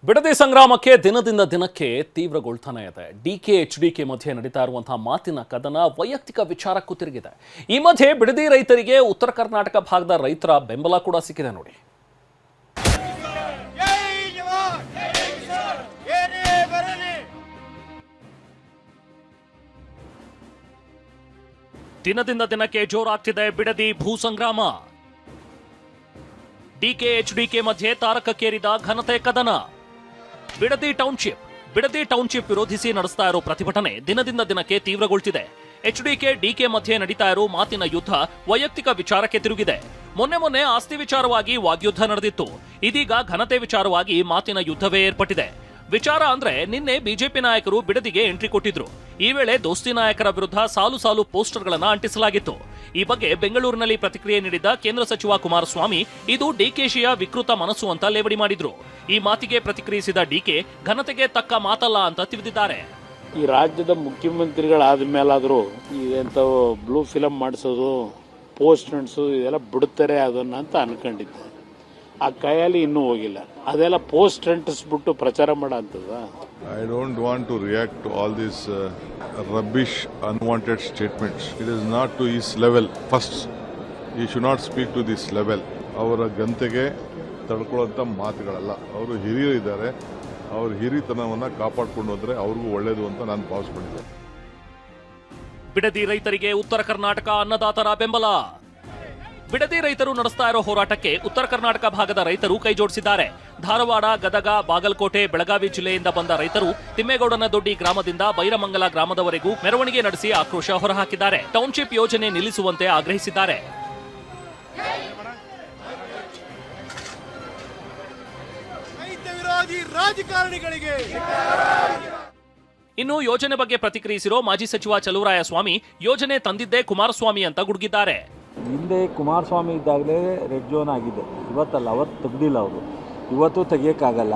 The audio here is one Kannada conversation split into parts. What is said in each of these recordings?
ಬಿಡದಿ ಸಂಗ್ರಾಮಕ್ಕೆ ದಿನದಿಂದ ದಿನಕ್ಕೆ ತೀವ್ರಗೊಳ್ತಾನೆ ಇದೆ. ಡಿಕೆ ಎಚ್ಡಿಕೆ ಮಧ್ಯೆ ನಡೀತಾ ಇರುವಂತಹ ಮಾತಿನ ಕದನ ವೈಯಕ್ತಿಕ ವಿಚಾರಕ್ಕೂ ತಿರುಗಿದೆ. ಈ ಮಧ್ಯೆ ಬಿಡದಿ ರೈತರಿಗೆ ಉತ್ತರ ಕರ್ನಾಟಕ ಭಾಗದ ರೈತರ ಬೆಂಬಲ ಕೂಡ ಸಿಕ್ಕಿದೆ ನೋಡಿ. ದಿನದಿಂದ ದಿನಕ್ಕೆ ಜೋರಾಗ್ತಿದೆ ಬಿಡದಿ ಭೂ ಸಂಗ್ರಾಮ. ಡಿಕೆ ಎಚ್ಡಿಕೆ ಮಧ್ಯೆ ತಾರಕಕ್ಕೇರಿದ ಘನತೆ ಕದನ. ಬಿಡದಿ ಟೌನ್ಶಿಪ್ ವಿರೋಧಿಸಿ ನಡೆಸ್ತಾ ಇರೋ ಪ್ರತಿಭಟನೆ ದಿನದಿಂದ ದಿನಕ್ಕೆ ತೀವ್ರಗೊಳ್ತಿದೆ. ಎಚ್ಡಿಕೆ ಡಿಕೆ ಮಧ್ಯೆ ನಡೀತಾ ಇರೋ ಮಾತಿನ ಯುದ್ಧ ವೈಯಕ್ತಿಕ ವಿಚಾರಕ್ಕೆ ತಿರುಗಿದೆ. ಮೊನ್ನೆ ಆಸ್ತಿ ವಿಚಾರವಾಗಿ ವಾಗ್ಯುದ್ಧ ನಡೆದಿತ್ತು. ಇದೀಗ ಘನತೆ ವಿಚಾರವಾಗಿ ಮಾತಿನ ಯುದ್ಧವೇ ಏರ್ಪಟ್ಟಿದೆ. ವಿಚಾರ ಅಂದ್ರೆ ನಿನ್ನೆ ಬಿಜೆಪಿ ನಾಯಕರು ಬಿಡದಿಗೆ ಎಂಟ್ರಿ ಕೊಟ್ಟಿದ್ರು. ಈ ವೇಳೆ ದೋಸ್ತಿ ನಾಯಕರ ವಿರುದ್ಧ ಸಾಲು ಪೋಸ್ಟರ್ಗಳನ್ನ ಅಂಟಿಸಲಾಗಿತ್ತು. ಈ ಬಗ್ಗೆ ಬೆಂಗಳೂರಿನಲ್ಲಿ ಪ್ರತಿಕ್ರಿಯೆ ನೀಡಿದ ಕೇಂದ್ರ ಸಚಿವ ಕುಮಾರಸ್ವಾಮಿ ಇದು ಡಿಕೆಶಿಯ ವಿಕೃತ ಮನಸ್ಸು ಅಂತ ಲೇವಡಿ ಮಾಡಿದ್ರು. ಈ ಮಾತಿಗೆ ಪ್ರತಿಕ್ರಿಯಿಸಿದ ಡಿಕೆ ಘನತೆಗೆ ತಕ್ಕ ಮಾತಲ್ಲ ಅಂತ ತಿಳಿದಿದ್ದಾರೆ. ಈ ರಾಜ್ಯದ ಮುಖ್ಯಮಂತ್ರಿಗಳಾದ ಮೇಲಾದರೂ ಎಂಥವು ಬ್ಲೂ ಫಿಲಮ್ ಮಾಡಿಸೋದು, ಪೋಸ್ಟ್ ಅಂಟಿಸೋದು ಇದೆಲ್ಲ ಬಿಡುತ್ತಾರೆ ಅದನ್ನ ಅಂತ ಅನ್ಕೊಂಡಿದ್ದೆ. ಆ ಕೈಯಲ್ಲಿ ಇನ್ನೂ ಹೋಗಿಲ್ಲ. ಅದೆಲ್ಲ ಪೋಸ್ಟ್ ಅಂಟಿಸ್ಬಿಟ್ಟು ಪ್ರಚಾರ ಮಾಡೋಂಥದ್ದು. I don't want to react to all these rubbish, unwanted statements. It is not to his level. First, he should not speak to this level. ಅವರ ಗಂತೆಗೆ ತಡ್ಕೊಳ್ಳೋಂಥ ಮಾತುಗಳಲ್ಲ. ಅವರು ಹಿರಿಯರಿದ್ದಾರೆ. ಅವ್ರ ಹಿರಿತನವನ್ನು ಕಾಪಾಡಿಕೊಂಡು ಹೋದ್ರೆ ಅವ್ರಿಗೂ ಒಳ್ಳೇದು ಅಂತ ನಾನು ಭಾವಿಸ್ಕೊಂಡಿದ್ದೆ. ಬಿಡದಿ ರೈತರಿಗೆ ಉತ್ತರ ಕರ್ನಾಟಕ ಅನ್ನದಾತರ ಬೆಂಬಲ. ಬಿಡದಿ ರೈತರು ನಡೆಸ್ತಾ ಇರೋ ಹೋರಾಟಕ್ಕೆ ಉತ್ತರ ಕರ್ನಾಟಕ ಭಾಗದ ರೈತರು ಕೈ ಜೋಡಿಸಿದ್ದಾರೆ. ಧಾರವಾಡ, ಗದಗ, ಬಾಗಲಕೋಟೆ, ಬೆಳಗಾವಿ ಜಿಲ್ಲೆಯಿಂದ ಬಂದ ರೈತರು ತಿಮ್ಮೇಗೌಡನ ದೊಡ್ಡಿ ಗ್ರಾಮದಿಂದ ಬೈರಮಂಗಲ ಗ್ರಾಮದವರೆಗೂ ಮೆರವಣಿಗೆ ನಡೆಸಿ ಆಕ್ರೋಶ ಹೊರಹಾಕಿದ್ದಾರೆ. ಟೌನ್ಶಿಪ್ ಯೋಜನೆ ನಿಲ್ಲಿಸುವಂತೆ ಆಗ್ರಹಿಸಿದ್ದಾರೆ. ಇನ್ನು ಯೋಜನೆ ಬಗ್ಗೆ ಪ್ರತಿಕ್ರಿಯಿಸಿರೋ ಮಾಜಿ ಸಚಿವ ಚಲುವರಾಯಸ್ವಾಮಿ ಯೋಜನೆ ತಂದಿದ್ದೇ ಕುಮಾರಸ್ವಾಮಿ ಅಂತ ಗುಡುಗಿದ್ದಾರೆ. ಹಿಂದೆ ಕುಮಾರಸ್ವಾಮಿ ಇದ್ದಾಗಲೇ ರೆಡ್ ಝೋನ್ ಆಗಿದೆ. ಇವತ್ತಲ್ಲ, ಅವತ್ತು ತೆಗ್ದಿಲ್ಲ ಅವರು, ಇವತ್ತು ತೆಗಿಯೋಕ್ಕಾಗಲ್ಲ.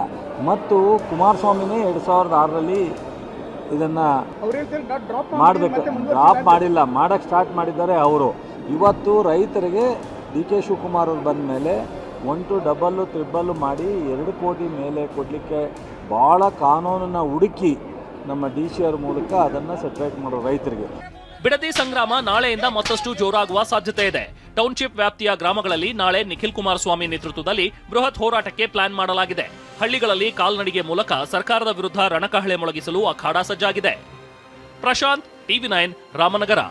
ಮತ್ತು ಕುಮಾರಸ್ವಾಮಿನೇ 2006ರಲ್ಲಿ ಇದನ್ನು ಮಾಡಬೇಕು, ಡ್ರಾಪ್ ಮಾಡಿಲ್ಲ, ಮಾಡೋಕ್ಕೆ ಸ್ಟಾರ್ಟ್ ಮಾಡಿದ್ದಾರೆ ಅವರು. ಇವತ್ತು ರೈತರಿಗೆ ಡಿ ಕೆ ಶಿವಕುಮಾರ್ ಅವರು ಬಂದ ಮೇಲೆ 1 ಡಬಲ್ಲು ತ್ರಿಬಲ್ಲು ಮಾಡಿ 2 ಕೋಟಿ ಮೇಲೆ ಕೊಡಲಿಕ್ಕೆ ಭಾಳ ಕಾನೂನನ್ನು ಹುಡುಕಿ ನಮ್ಮ ಡಿ ಸಿ ಅವ್ರ ಮೂಲಕ ಅದನ್ನು ಸೆಟ್ರೇಟ್ ಮಾಡೋ ರೈತರಿಗೆ. ಬಿಡದಿ ಸಂಗ್ರಾಮ ನಾಳೆಯಿಂದ ಮತ್ತಷ್ಟು ಜೋರಾಗುವ ಸಾಧ್ಯತೆ ಇದೆ. ಟೌನ್ಶಿಪ್ ವ್ಯಾಪ್ತಿಯ ಗ್ರಾಮಗಳಲ್ಲಿ ನಾಳೆ ನಿಖಿಲ್ ಕುಮಾರಸ್ವಾಮಿ ನೇತೃತ್ವದಲ್ಲಿ ಬೃಹತ್ ಹೋರಾಟಕ್ಕೆ ಪ್ಲಾನ್ ಮಾಡಲಾಗಿದೆ. ಹಳ್ಳಿಗಳಲ್ಲಿ ಕಾಲ್ನಡಿಗೆ ಮೂಲಕ ಸರ್ಕಾರದ ವಿರುದ್ಧ ರಣಕಹಳೆ ಮೊಳಗಿಸಲು ಅಖಾಡ ಸಜ್ಜಾಗಿದೆ. ಪ್ರಶಾಂತ್, TV9, ರಾಮನಗರ.